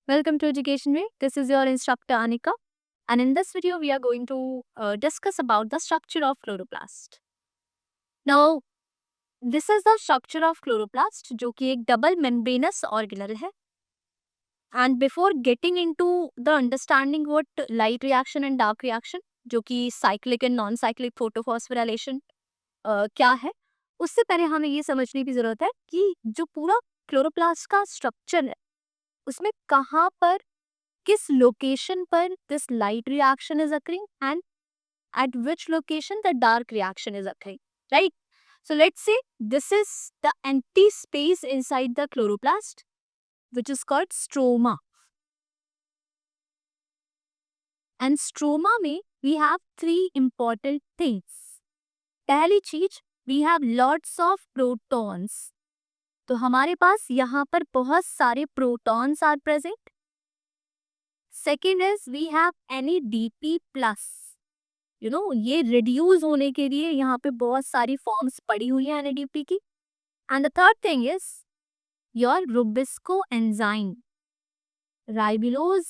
Welcome to Education Way. This is your instructor Anika, and in this video, we are going to discuss about the structure of chloroplast. Now, this is the structure of chloroplast, जो कि एक double membranous organelle है. And before getting into the understanding what light reaction and dark reaction, जो कि cyclic and non-cyclic photophosphorylation क्या है, उससे पहले हमें ये समझने की जरूरत है कि जो पूरा क्लोरोप्लास्ट का स्ट्रक्चर है, उसमें कहाँ पर किस लोकेशन पर this light reaction is occurring and at which location the dark reaction is occurring, right? So let's say this is the empty space inside the chloroplast, which is called stroma. And stroma में we have three important things. पहली चीज, we have lots of protons. तो हमारे पास यहाँ पर बहुत सारे protons are present. Second is we have NADP plus. ये रिड्यूस होने के लिए यहाँ पे बहुत सारी फॉर्म्स पड़ी हुई है NADP की. And the third thing is your Rubisco enzyme, राइबोलोज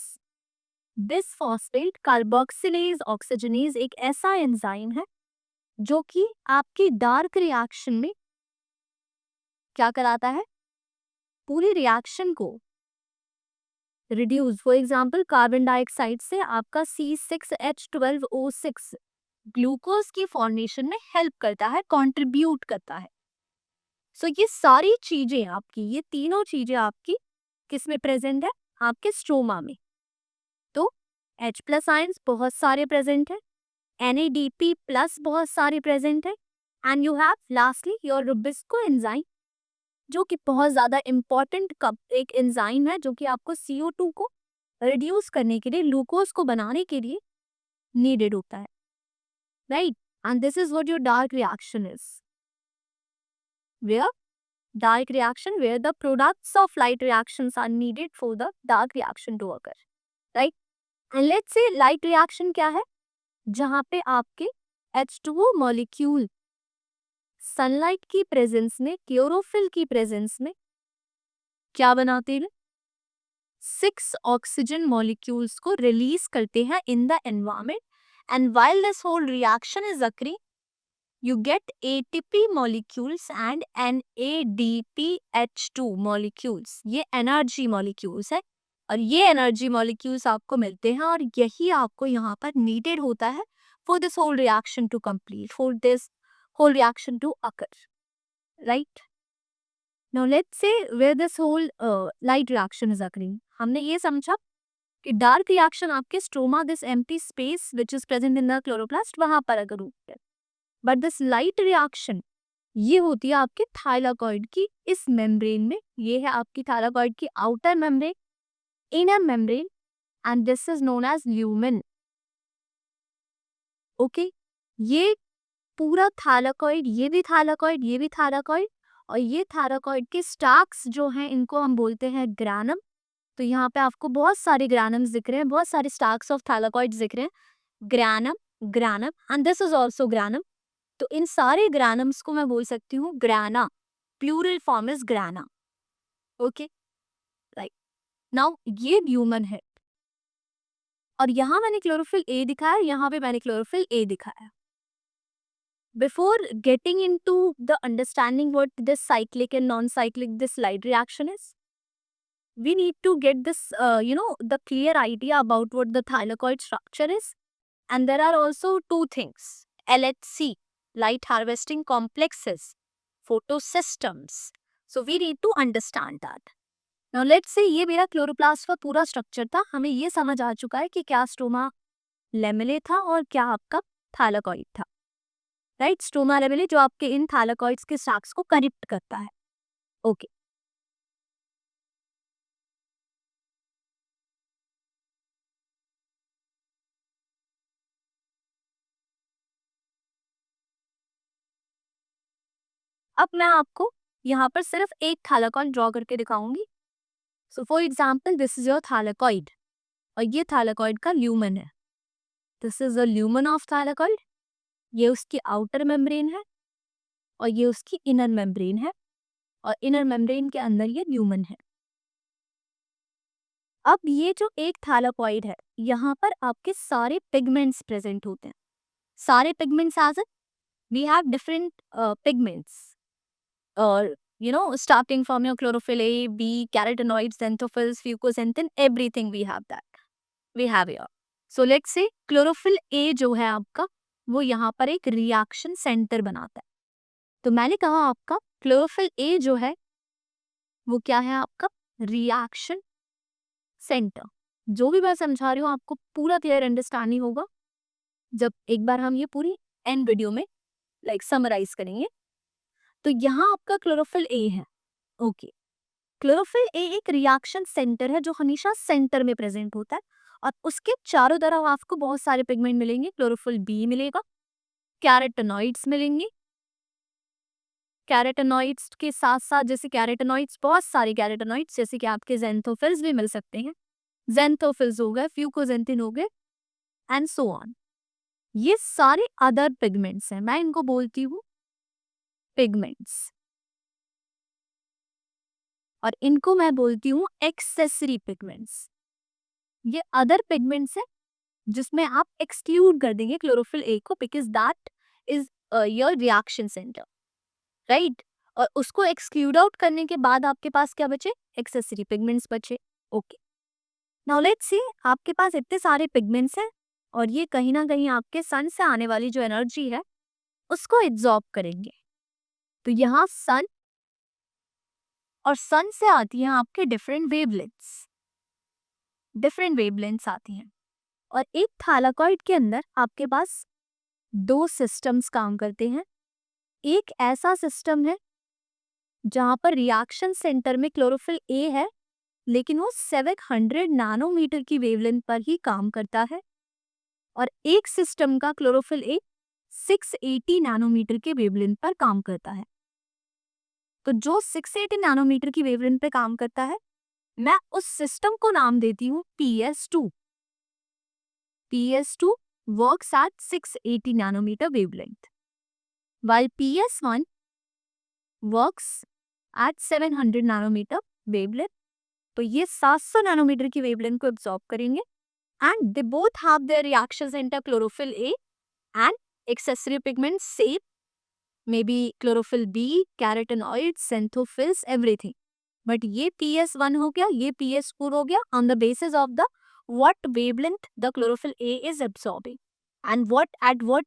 bisphosphate carboxylase oxygenase एक ऐसा एंजाइम है जो कि आपकी डार्क रिएक्शन में क्या कराता है, पूरी रिएक्शन को reduce. For example carbon dioxide से आपका C6H12O6 ग्लूकोज की फॉर्मेशन में हेल्प करता है, कंट्रीब्यूट करता है. सो ये सारी चीजें आपकी, ये तीनों चीजें आपकी किस में प्रेजेंट है, आपके स्ट्रोमा में. तो H प्लस आयंस बहुत सारे प्रेजेंट है, NADP प्लस बहुत सारे प्रेजेंट है, and you have lastly your Rubisco enzyme, जो कि बहुत ज़्यादा इम्पॉर्टेंट एक एंजाइम है जो कि आपको CO2 को रिड्यूस करने के लिए, ग्लूकोज को बनाने के लिए नीडेड होता है, right? And this is what your dark reaction is, where dark reaction, where the products of light reactions are needed for the dark reaction to occur, right? And let's say light reaction क्या है, जहाँ पे आपके H2O molecule sunlight की presence में, chlorophyll की presence में क्या बनाते हैं, 6 ऑक्सीजन मॉलिक्यूल्स को रिलीज करते हैं in the environment. And while this whole reaction is occurring, you get ATP molecules and NADPH2 molecules. ये एनर्जी मॉलिक्यूल्स है और ये एनर्जी मॉलिक्यूल्स आपको मिलते हैं और यही आपको यहाँ पर नीडेड होता है for this whole reaction to complete, for this whole reaction to occur, right? Now let's say where this whole light reaction is occurring. हमने ये समझा कि डार्क रिएक्शन आपके stroma, this empty space which is present in the chloroplast, वहां पर अगर होता है. बट दिस लाइट रिएक्शन ये होती है आपके थाइलाकॉइड की इस मेम्ब्रेन में. ये है आपकी थाइलाकॉइड की outer membrane, inner membrane, and this is known as lumen. Okay, ये पूरा थाइलाकॉइड, ये भी थाइलाकॉइड, ये भी थाइलाकॉइड, और ये थाइलाकॉइड के स्टाक्स जो हैं इनको हम बोलते हैं ग्रैनम. तो यहाँ पे आपको बहुत सारे ग्रैनम्स दिख रहे हैं, बहुत सारे स्टाक्स ऑफ थाइलाकॉइड्स दिख रहे हैं. Granum, granum, and this is also granum. तो इन सारे ग्रैनम्स को मैं बोल सकती हूँ grana, plural form is grana. Okay, right. Now ये ल्यूमन है और यहाँ मैंने क्लोरोफिल ए दिखाया, यहाँ पे मैंने क्लोरोफिल ए दिखाया. Before getting into the understanding what this cyclic and non cyclic this light reaction is, we need to get this the clear idea about what the thylakoid structure is. And there are also two things, LHC, light harvesting complexes, photosystems. So we need to understand that. Now let's say ये मेरा chloroplast का पूरा structure था, हमें ये समझ आ चुका है कि क्या स्टोमा लेमेले था और क्या आपका थाइलाकॉइड था, राइट? स्टोमा लेमेले जो आपके इन थाइलाकॉइड्स के स्टाक्स को कनेक्ट करता है. ओके, अब मैं आपको यहाँ पर सिर्फ एक थाइलाकॉइड ड्रॉ करके दिखाऊंगी. So for example this is your thylakoid और ये थाइलाकॉइड का ल्यूमन है. This is the lumen of thylakoid. ये उसकी आउटर मेम्ब्रेन है और ये उसकी इनर मेम्ब्रेन है, और इनर मेम्ब्रेन के अंदर ये ल्यूमन है. अब ये जो एक थैलाकॉइड है, यहाँ पर आपके सारे पिगमेंट्स प्रेजेंट होते हैं। सारे pigments as we have different pigments or starting from your chlorophyll A, B, carotenoids, xanthophylls, fucoxanthin, everything we have that. We have here. So let's say chlorophyll A जो है आपका, वो यहाँ पर एक रिएक्शन सेंटर बनाता है। तो मैंने कहा आपका chlorophyll A जो है वो क्या है आपका रिएक्शन सेंटर। जो भी मैं समझा रही हूँ आपको पूरा क्लियर अंडरस्टैंडिंग होगा जब एक बार हम ये पूरी एंड वीडियो में समराइज करेंगे। तो यहाँ आपका क्लोरोफिल ए है। ओके, क्लोरोफिल ए एक रिएक्शन सेंटर है जो हमेशा सेंटर में प्रेजेंट होता है और उसके चारों तरफ आपको बहुत सारे पिगमेंट मिलेंगे। क्लोरोफिल बी मिलेगा, कैरोटेनॉइड्स मिलेंगे, कैरोटेनॉइड्स के साथ साथ जैसे कैरोटेनॉइड्स बहुत सारे कैरोटेनॉइड्स जैसे कि आपके ज़ैंथोफिल्स भी मिल सकते हैं। ज़ैंथोफिल्स हो गए, फ्यूकोजेंटिन हो गए एंड सो ऑन। ये सारे अदर पिगमेंट्स हैं, मैं इनको बोलती हूँ पिगमेंट्स और इनको मैं बोलती हूँ एक्सेसरी पिगमेंट्स। ये अदर पिगमेंट्स है जिसमें आप एक्सक्लूड कर देंगे क्लोरोफिल ए को because that is your reaction centre, right. और उसको एक्सक्लूड आउट करने के बाद आपके पास क्या बचे? एक्सेसरी पिगमेंट्स बचे। ओके, नाउ लेट्स सी आपके पास इतने सारे पिगमेंट्स हैं और ये कहीं ना कहीं आपके सन से आने वाली जो एनर्जी है उसको एब्जॉर्ब करेंगे। तो यहाँ सन और सन से आती हैं आपके डिफरेंट वेवलेंथ्स आती हैं और एक थैलाकॉइड के अंदर आपके पास दो सिस्टम्स काम करते हैं। एक ऐसा सिस्टम है जहां पर रिएक्शन सेंटर में क्लोरोफिल ए है लेकिन वो 700 नैनोमीटर की वेवलेंथ पर ही काम करता है और एक सिस्टम का क्लोरोफिल ए 680 नैनोमीटर के वेवलेंथ पर काम करता है। तो जो 680 नैनोमीटर की वेवलेंथ पे काम करता है मैं उस सिस्टम को नाम देती हूँ PS2। PS2 works at 680 nanometer wavelength, while PS1 works at 700 nanometer wavelength। तो ये 700 नैनोमीटर की वेवलेंथ को एब्जॉर्ब करेंगे and they both have their reaction center chlorophyll A and accessory pigments same, may be chlorophyll B, carotenoids, xanthophylls, everything. But ये PS1 हो गया, ये PS4 हो गया on the basis of the what wavelength the chlorophyll A is absorbing and at what